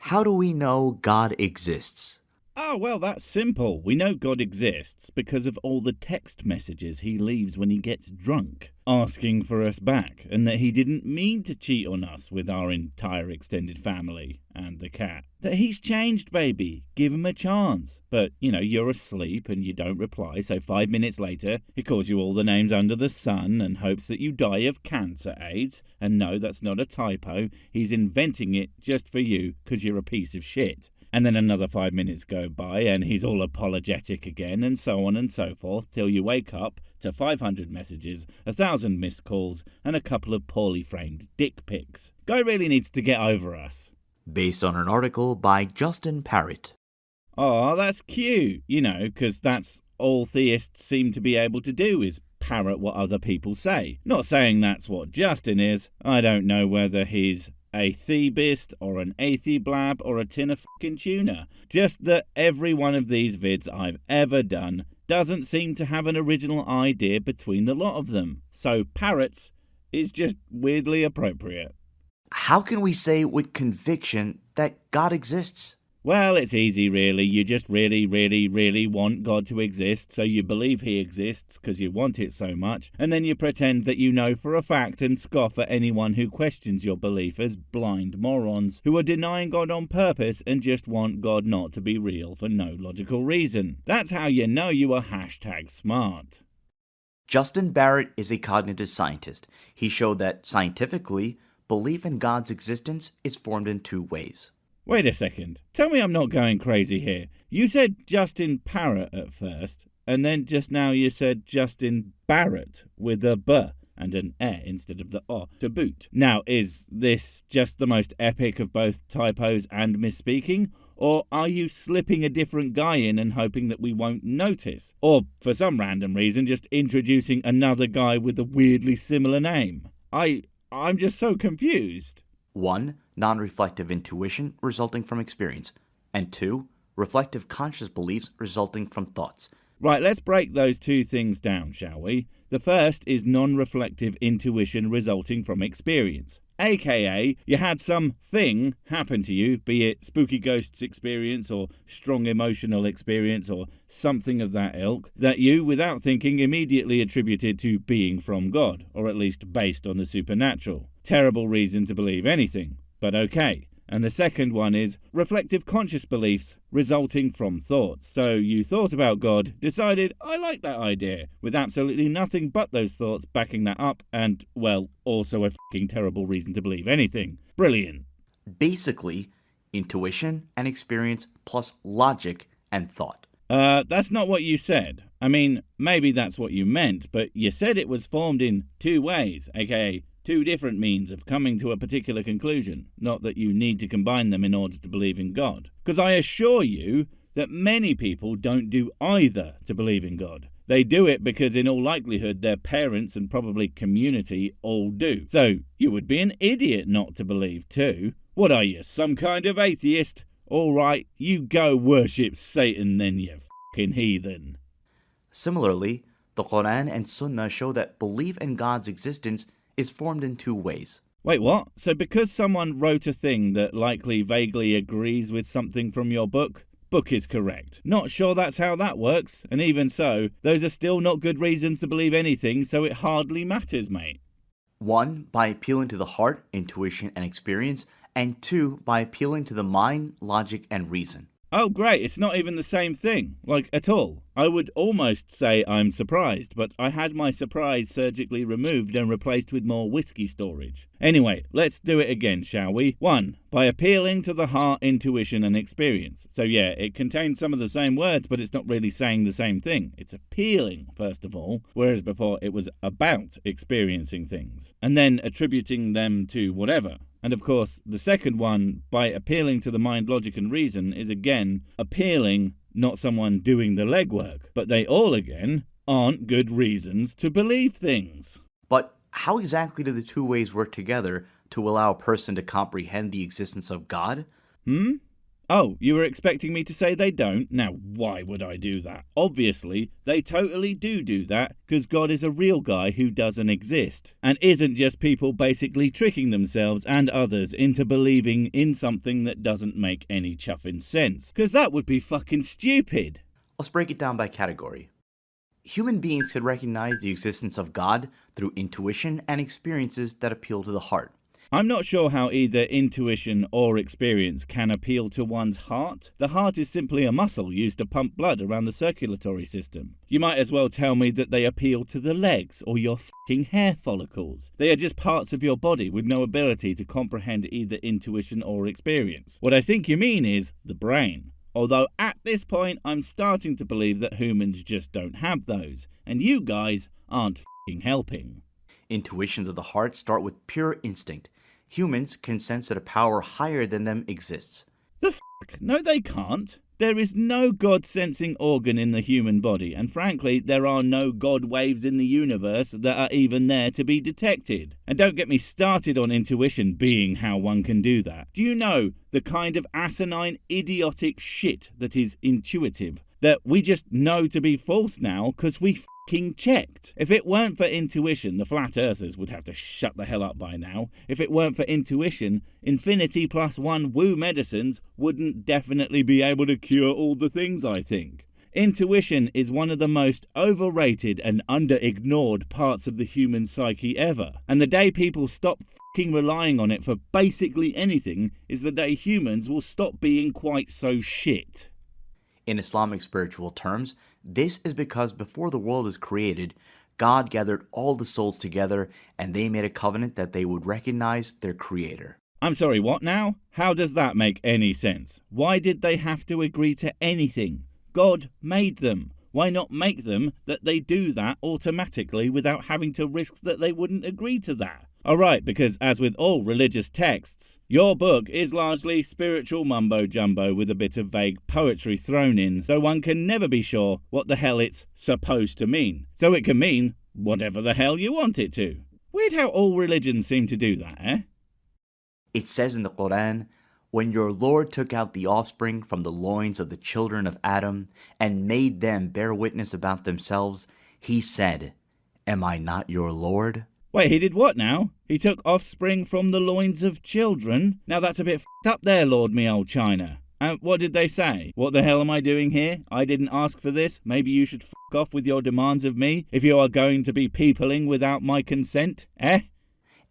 How do we know God exists? Oh, well, that's simple. We know God exists because of all the text messages he leaves when he gets drunk, asking for us back, and that he didn't mean to cheat on us with our entire extended family and the cat. That he's changed, baby. Give him a chance. But, you're asleep and you don't reply, so 5 minutes later, he calls you all the names under the sun and hopes that you die of cancer AIDS. And no, that's not a typo. He's inventing it just for you because you're a piece of shit. And then another 5 minutes go by and he's all apologetic again, and so on and so forth, till you wake up to 500 messages, 1,000 missed calls, and a couple of poorly framed dick pics. Guy really needs to get over us. Based on an article by Justin Parrott. Oh, that's cute, because that's all theists seem to be able to do is parrot what other people say. Not saying that's what Justin is. I don't know whether he's a thebeist or an atheblab or a tin of fucking tuna. Just that every one of these vids I've ever done doesn't seem to have an original idea between the lot of them. So parrots is just weirdly appropriate. How can we say with conviction that God exists? Well, it's easy really. You just really, really, really want God to exist, so you believe he exists because you want it so much, and then you pretend that you know for a fact and scoff at anyone who questions your belief as blind morons who are denying God on purpose and just want God not to be real for no logical reason. That's how you know you are #smart. Justin Barrett is a cognitive scientist. He showed that scientifically, belief in God's existence is formed in two ways. Wait a second. Tell me I'm not going crazy here. You said Justin Parrott at first, and then just now you said Justin Barrett with a B and an E instead of the O to boot. Now, is this just the most epic of both typos and misspeaking? Or are you slipping a different guy in and hoping that we won't notice? Or, for some random reason, just introducing another guy with a weirdly similar name? I'm just so confused. 1. Non-reflective intuition resulting from experience. And 2. Reflective conscious beliefs resulting from thoughts. Right, let's break those two things down, shall we? The first is non-reflective intuition resulting from experience. AKA, you had something happen to you, be it spooky ghosts experience or strong emotional experience or something of that ilk, that you, without thinking, immediately attributed to being from God, or at least based on the supernatural. Terrible reason to believe anything, but okay. And the second one is reflective conscious beliefs resulting from thoughts. So you thought about God, decided, I like that idea, with absolutely nothing but those thoughts backing that up, and, well, also a fucking terrible reason to believe anything. Brilliant. Basically, intuition and experience plus logic and thought. That's not what you said. I mean, maybe that's what you meant, but you said it was formed in two ways, aka two different means of coming to a particular conclusion, not that you need to combine them in order to believe in God. Because I assure you that many people don't do either to believe in God. They do it because in all likelihood their parents and probably community all do. So you would be an idiot not to believe too. What are you, some kind of atheist? All right, you go worship Satan then, you fucking heathen. Similarly, the Quran and Sunnah show that belief in God's existence is formed in two ways. Wait, what? So because someone wrote a thing that likely vaguely agrees with something from your book is correct. Not sure that's how that works, and even so, those are still not good reasons to believe anything, so it hardly matters, mate. 1. By appealing to the heart, intuition, and experience, and 2. By appealing to the mind, logic, and reason. Oh great, it's not even the same thing, like at all. I would almost say I'm surprised, but I had my surprise surgically removed and replaced with more whiskey storage. Anyway, let's do it again, shall we? 1. By appealing to the heart, intuition, and experience. So yeah, it contains some of the same words, but it's not really saying the same thing. It's appealing, first of all, whereas before it was about experiencing things, and then attributing them to whatever. And of course, the second one, by appealing to the mind, logic, and reason, is again appealing, not someone doing the legwork. But they all, again, aren't good reasons to believe things. But how exactly do the two ways work together to allow a person to comprehend the existence of God? Oh, you were expecting me to say they don't? Now, why would I do that? Obviously, they totally do that, because God is a real guy who doesn't exist, and isn't just people basically tricking themselves and others into believing in something that doesn't make any chuffing sense, because that would be fucking stupid. Let's break it down by category. Human beings could recognize the existence of God through intuition and experiences that appeal to the heart. I'm not sure how either intuition or experience can appeal to one's heart. The heart is simply a muscle used to pump blood around the circulatory system. You might as well tell me that they appeal to the legs or your fucking hair follicles. They are just parts of your body with no ability to comprehend either intuition or experience. What I think you mean is the brain. Although at this point I'm starting to believe that humans just don't have those, and you guys aren't fucking helping. Intuitions of the heart start with pure instinct. Humans can sense that a power higher than them exists. The fuck? No, they can't. There is no God-sensing organ in the human body, and frankly, there are no God waves in the universe that are even there to be detected. And don't get me started on intuition being how one can do that. Do you know the kind of asinine, idiotic shit that is intuitive, that we just know to be false now because we fucking checked? If it weren't for intuition, the flat earthers would have to shut the hell up by now. If it weren't for intuition, infinity plus one woo medicines wouldn't definitely be able to cure all the things, I think. Intuition is one of the most overrated and under-ignored parts of the human psyche ever. And the day people stop fucking relying on it for basically anything is the day humans will stop being quite so shit. In Islamic spiritual terms, this is because before the world was created, God gathered all the souls together and they made a covenant that they would recognize their creator. I'm sorry, what now? How does that make any sense? Why did they have to agree to anything? God made them. Why not make them that they do that automatically without having to risk that they wouldn't agree to that? Alright, because as with all religious texts, your book is largely spiritual mumbo-jumbo with a bit of vague poetry thrown in, so one can never be sure what the hell it's supposed to mean. So it can mean whatever the hell you want it to. Weird how all religions seem to do that, eh? It says in the Quran, "When your Lord took out the offspring from the loins of the children of Adam and made them bear witness about themselves, he said, 'Am I not your Lord?'" Wait, he did what now? He took offspring from the loins of children? Now that's a bit f***ed up there, Lord me old China. And what did they say? What the hell am I doing here? I didn't ask for this. Maybe you should f*** off with your demands of me if you are going to be peopling without my consent, eh?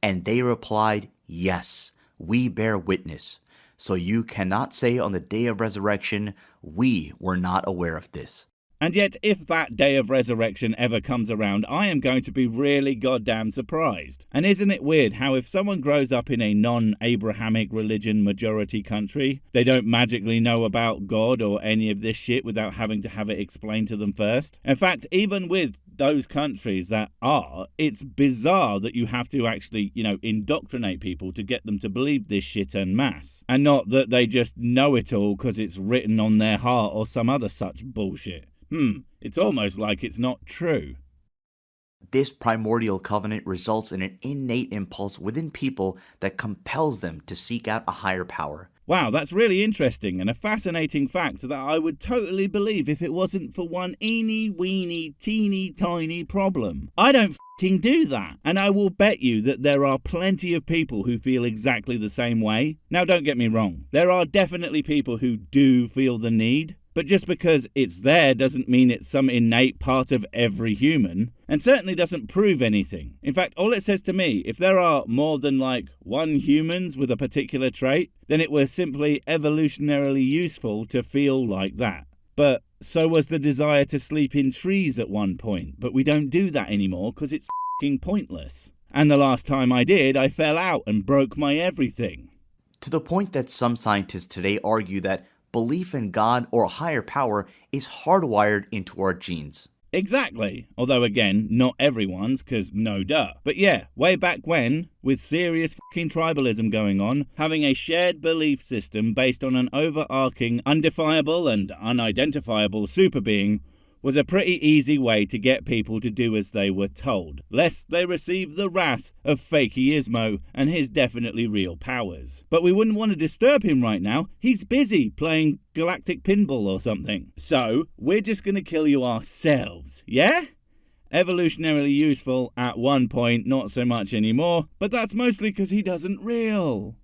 And they replied, "Yes, we bear witness. So you cannot say on the day of resurrection, we were not aware of this." And yet, if that day of resurrection ever comes around, I am going to be really goddamn surprised. And isn't it weird how if someone grows up in a non-Abrahamic religion majority country, they don't magically know about God or any of this shit without having to have it explained to them first? In fact, even with those countries that are, it's bizarre that you have to actually, indoctrinate people to get them to believe this shit en masse. And not that they just know it all because it's written on their heart or some other such bullshit. It's almost like it's not true. This primordial covenant results in an innate impulse within people that compels them to seek out a higher power. Wow, that's really interesting and a fascinating fact that I would totally believe if it wasn't for one eeny weeny teeny tiny problem. I don't f***ing do that, and I will bet you that there are plenty of people who feel exactly the same way. Now don't get me wrong, there are definitely people who do feel the need. But just because it's there doesn't mean it's some innate part of every human, and certainly doesn't prove anything. In fact, all it says to me, if there are more than one humans with a particular trait, then it was simply evolutionarily useful to feel like that. But so was the desire to sleep in trees at one point, but we don't do that anymore because it's f***ing pointless. And the last time I did, I fell out and broke my everything. To the point that some scientists today argue that belief in God or a higher power is hardwired into our genes. Exactly. Although again, not everyone's, cause no duh. But yeah, way back when, with serious fucking tribalism going on, having a shared belief system based on an overarching, undefinable and unidentifiable super being was a pretty easy way to get people to do as they were told, lest they receive the wrath of Fakeyismo and his definitely real powers. But we wouldn't want to disturb him right now. He's busy playing galactic pinball or something. So we're just going to kill you ourselves, yeah? Evolutionarily useful at one point, not so much anymore, but that's mostly because he doesn't real.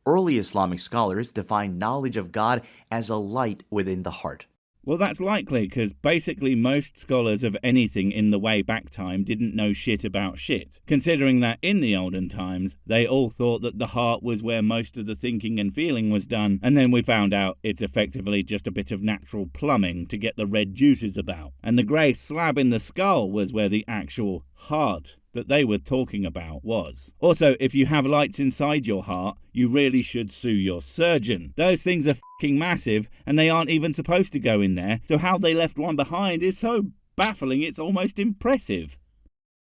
Early Islamic scholars define knowledge of God as a light within the heart. Well, that's likely, because basically most scholars of anything in the way back time didn't know shit about shit, considering that in the olden times, they all thought that the heart was where most of the thinking and feeling was done, and then we found out it's effectively just a bit of natural plumbing to get the red juices about. And the grey slab in the skull was where the actual heart that they were talking about was. Also, if you have lights inside your heart, you really should sue your surgeon. Those things are fucking massive, and they aren't even supposed to go in there, so how they left one behind is so baffling it's almost impressive.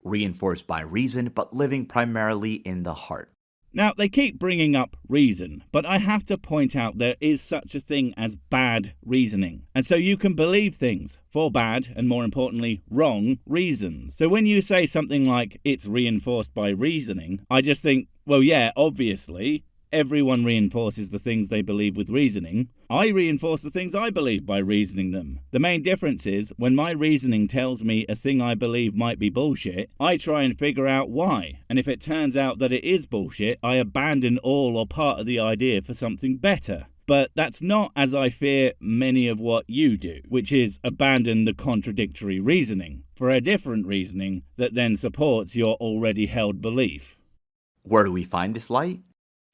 Reinforced by reason, but living primarily in the heart. Now, they keep bringing up reason, but I have to point out there is such a thing as bad reasoning. And so you can believe things for bad, and more importantly, wrong reasons. So when you say something like, it's reinforced by reasoning, I just think, well, yeah, obviously, everyone reinforces the things they believe with reasoning. I reinforce the things I believe by reasoning them. The main difference is, when my reasoning tells me a thing I believe might be bullshit, I try and figure out why. And if it turns out that it is bullshit, I abandon all or part of the idea for something better. But that's not, as I fear, many of what you do, which is abandon the contradictory reasoning for a different reasoning that then supports your already held belief. Where do we find this light?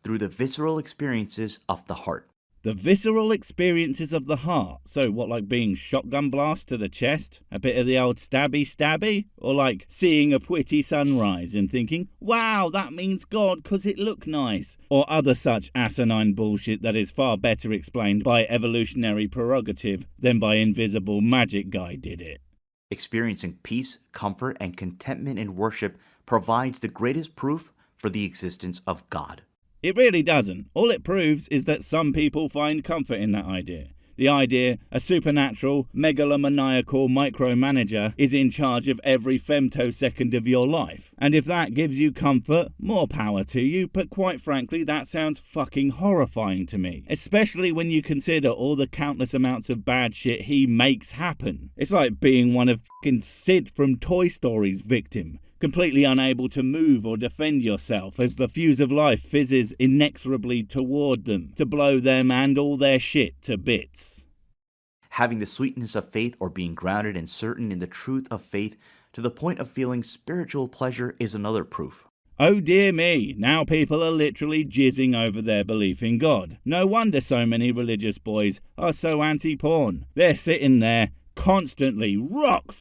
Through the visceral experiences of the heart. The visceral experiences of the heart. So what, like being shotgun blast to the chest? A bit of the old stabby? Or like seeing a pretty sunrise and thinking, wow, that means God because it looked nice? Or other such asinine bullshit that is far better explained by evolutionary prerogative than by invisible magic guy did it. Experiencing peace, comfort, and contentment in worship provides the greatest proof for the existence of God. It really doesn't. All it proves is that some people find comfort in that idea. The idea a supernatural, megalomaniacal micromanager is in charge of every femtosecond of your life. And if that gives you comfort, more power to you, but quite frankly, that sounds fucking horrifying to me. Especially when you consider all the countless amounts of bad shit he makes happen. It's like being one of fucking Sid from Toy Story's victim. Completely unable to move or defend yourself as the fuse of life fizzes inexorably toward them to blow them and all their shit to bits. Having the sweetness of faith or being grounded and certain in the truth of faith to the point of feeling spiritual pleasure is another proof. Oh dear me, now people are literally jizzing over their belief in God. No wonder so many religious boys are so anti-porn. They're sitting there constantly rock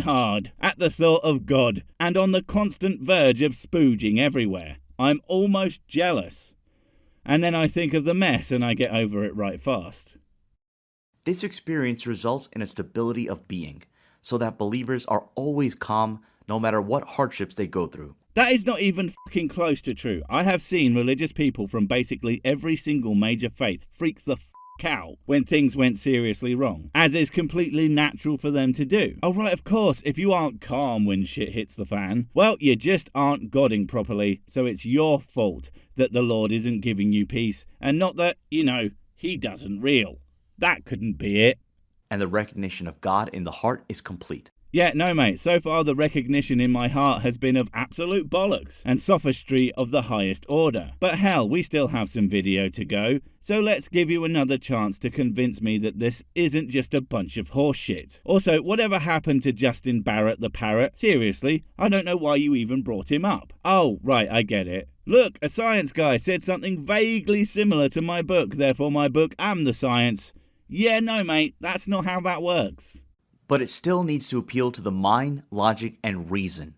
hard at the thought of God and on the constant verge of spooging everywhere. I'm almost jealous. And then I think of the mess and I get over it right fast. This experience results in a stability of being, so that believers are always calm no matter what hardships they go through. That is not even fucking close to true. I have seen religious people from basically every single major faith freak the out when things went seriously wrong, as is completely natural for them to do. Oh right, of course, if you aren't calm when shit hits the fan, well, you just aren't godding properly, so it's your fault that the Lord isn't giving you peace, and not that, he doesn't real. That couldn't be it. And the recognition of God in the heart is complete. Yeah, no mate, so far the recognition in my heart has been of absolute bollocks and sophistry of the highest order. But hell, we still have some video to go, so let's give you another chance to convince me that this isn't just a bunch of horseshit. Also, whatever happened to Justin Barrett the parrot? Seriously, I don't know why you even brought him up. Oh, right, I get it. Look, a science guy said something vaguely similar to my book, therefore my book am the science. Yeah, no mate, that's not how that works. But it still needs to appeal to the mind, logic, and reason.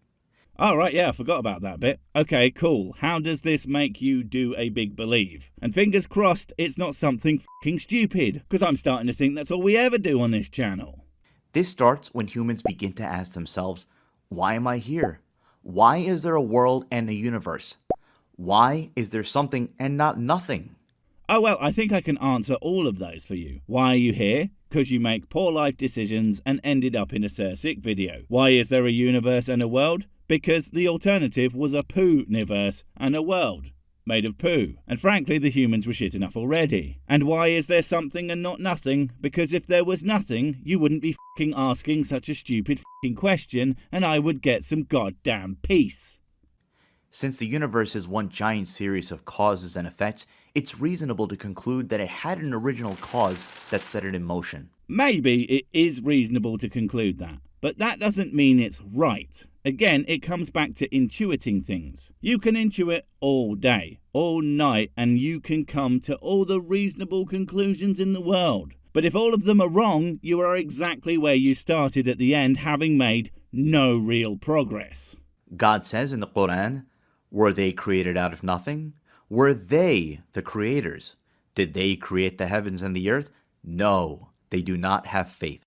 Oh, right, yeah, I forgot about that bit. Okay, cool. How does this make you do a big believe? And fingers crossed, it's not something fucking stupid, because I'm starting to think that's all we ever do on this channel. This starts when humans begin to ask themselves, why am I here? Why is there a world and a universe? Why is there something and not nothing? Oh well, I think I can answer all of those for you. Why are you here? Because you make poor life decisions and ended up in a Sick video. Why is there a universe and a world? Because the alternative was a poo-niverse and a world made of poo. And frankly, the humans were shit enough already. And why is there something and not nothing? Because if there was nothing, you wouldn't be fucking asking such a stupid fucking question, and I would get some goddamn peace. Since the universe is one giant series of causes and effects, it's reasonable to conclude that it had an original cause that set it in motion. Maybe it is reasonable to conclude that, but that doesn't mean it's right. Again, it comes back to intuiting things. You can intuit all day, all night, and you can come to all the reasonable conclusions in the world. But if all of them are wrong, you are exactly where you started at the end, having made no real progress. God says in the Quran, were they created out of nothing? Were they the creators? Did they create the heavens and the earth? No, they do not have faith.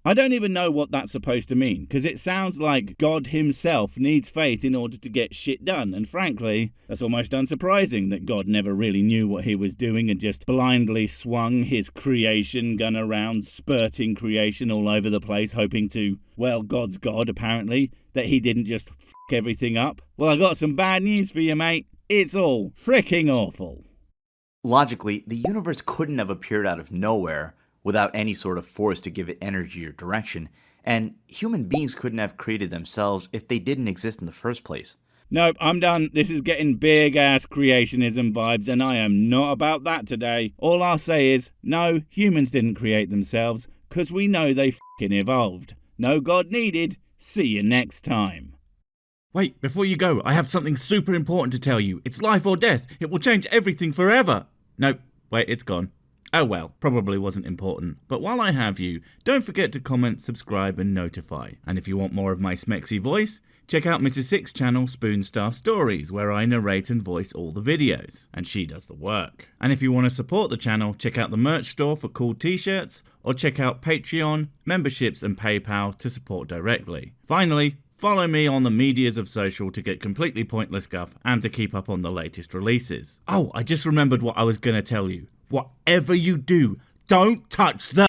I don't even know what that's supposed to mean, because it sounds like God himself needs faith in order to get shit done, and frankly, that's almost unsurprising that God never really knew what he was doing and just blindly swung his creation gun around, spurting creation all over the place, hoping to, well, God's God, apparently, that he didn't just f*** everything up. Well, I got some bad news for you, mate. It's all fricking awful. Logically, the universe couldn't have appeared out of nowhere without any sort of force to give it energy or direction, and human beings couldn't have created themselves if they didn't exist in the first place. Nope, I'm done. This is getting big-ass creationism vibes, and I am not about that today. All I'll say is, no, humans didn't create themselves, because we know they f***ing evolved. No God needed. See you next time. Wait, before you go, I have something super important to tell you. It's life or death. It will change everything forever. Nope, wait, it's gone. Oh well, probably wasn't important. But while I have you, don't forget to comment, subscribe and notify. And if you want more of my smexy voice, check out Mrs. Six's channel Spoonstaff Stories, where I narrate and voice all the videos, and she does the work. And if you want to support the channel, check out the merch store for cool t-shirts, or check out Patreon, memberships and PayPal to support directly. Finally, follow me on the medias of social to get completely pointless guff and to keep up on the latest releases. Oh, I just remembered what I was going to tell you. Whatever you do, don't touch the